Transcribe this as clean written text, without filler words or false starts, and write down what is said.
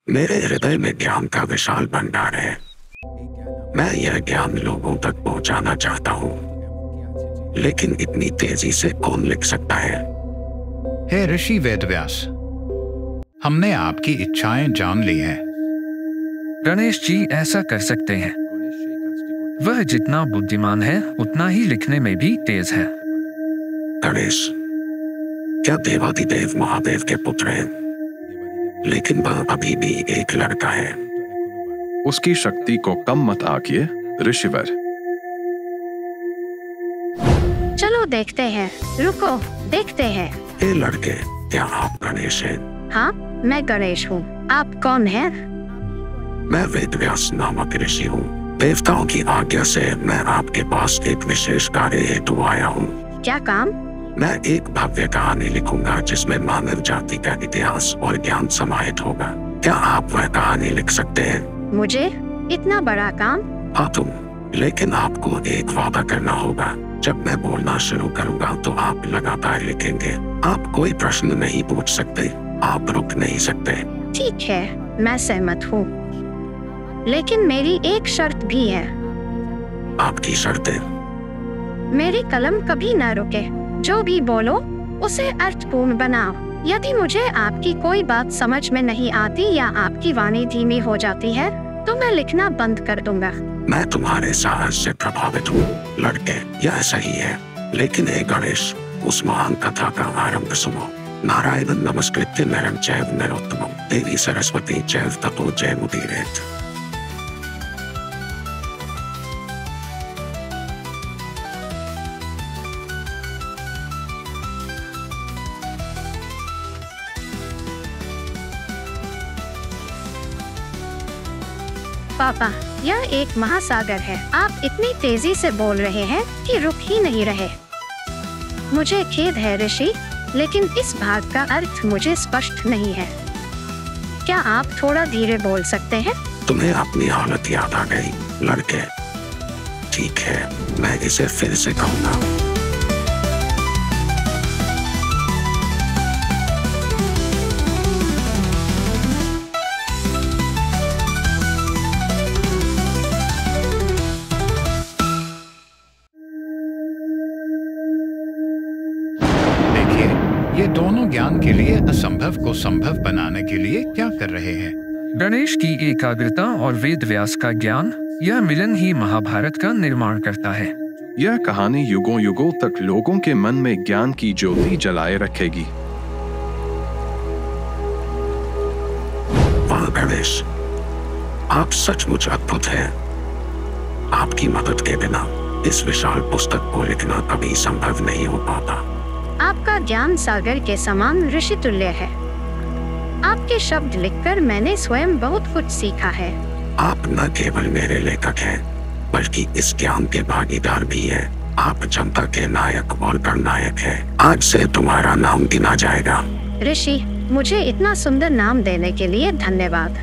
मेरे हृदय में ज्ञान का विशाल भंडार है। मैं यह ज्ञान लोगों तक पहुंचाना चाहता हूँ, लेकिन इतनी तेजी से कौन लिख सकता है? हे ऋषि वेदव्यास, हमने आपकी इच्छाएं जान ली हैं। गणेश जी ऐसा कर सकते हैं। वह जितना बुद्धिमान है उतना ही लिखने में भी तेज है। गणेश क्या देवाधिदेव महादेव के पुत्र हैं? लेकिन वह अभी भी एक लड़का है। उसकी शक्ति को कम मत आंकिए ऋषिवर। चलो देखते हैं। रुको, देखते हैं। हे लड़के, क्या आप गणेश हैं? हाँ, मैं गणेश हूँ। आप कौन हैं? मैं वेदव्यास नामक ऋषि हूँ। देवताओं की आज्ञा से मैं आपके पास एक विशेष कार्य हेतु आया हूँ। क्या काम? मैं एक भव्य कहानी लिखूंगा जिसमें मानव जाति का इतिहास और ज्ञान समाहित होगा। क्या आप वह कहानी लिख सकते हैं? मुझे इतना बड़ा काम? हाँ तुम, लेकिन आपको एक वादा करना होगा। जब मैं बोलना शुरू करूंगा तो आप लगातार लिखेंगे। आप कोई प्रश्न नहीं पूछ सकते, आप रुक नहीं सकते। ठीक है, मैं सहमत हूँ, लेकिन मेरी एक शर्त भी है। आपकी शर्तें? मेरी कलम कभी न रुके। जो भी बोलो उसे अर्थपूर्ण बनाओ। यदि मुझे आपकी कोई बात समझ में नहीं आती या आपकी वाणी धीमी हो जाती है तो मैं लिखना बंद कर दूंगा। मैं तुम्हारे साहस से प्रभावित हूँ लड़के, यह सही है। लेकिन हे गणेश, उस महान कथा का आरंभ सुनो। नारायण नमस्कृत्य नरं चैव नरोत्तमं देवी सरस्वती चैव ततो जयमुदीरयेत्। पापा, यह एक महासागर है। आप इतनी तेजी से बोल रहे हैं कि रुक ही नहीं रहे। मुझे खेद है ऋषि, लेकिन इस भाग का अर्थ मुझे स्पष्ट नहीं है। क्या आप थोड़ा धीरे बोल सकते हैं? तुम्हें अपनी हालत याद आ गई लड़के? ठीक है, मैं इसे फिर से कहूँगा। ये दोनों ज्ञान के लिए असंभव को संभव बनाने के लिए क्या कर रहे हैं? गणेश की एकाग्रता और वेदव्यास का ज्ञान, यह मिलन ही महाभारत का निर्माण करता है। यह कहानी युगों युगों तक लोगों के मन में ज्ञान की ज्योति जलाए रखेगी। वाह गणेश, आप सचमुच अद्भुत हैं। आपकी मदद के बिना इस विशाल पुस्तक को लिखना कभी संभव नहीं हो पाता। आपका ज्ञान सागर के समान ऋषि तुल्य है। आपके शब्द लिखकर मैंने स्वयं बहुत कुछ सीखा है। आप न केवल मेरे लेखक हैं, बल्कि इस ज्ञान के भागीदार भी हैं। आप जनता के नायक और गणनायक हैं। आज से तुम्हारा नाम गिना जाएगा। ऋषि, मुझे इतना सुंदर नाम देने के लिए धन्यवाद।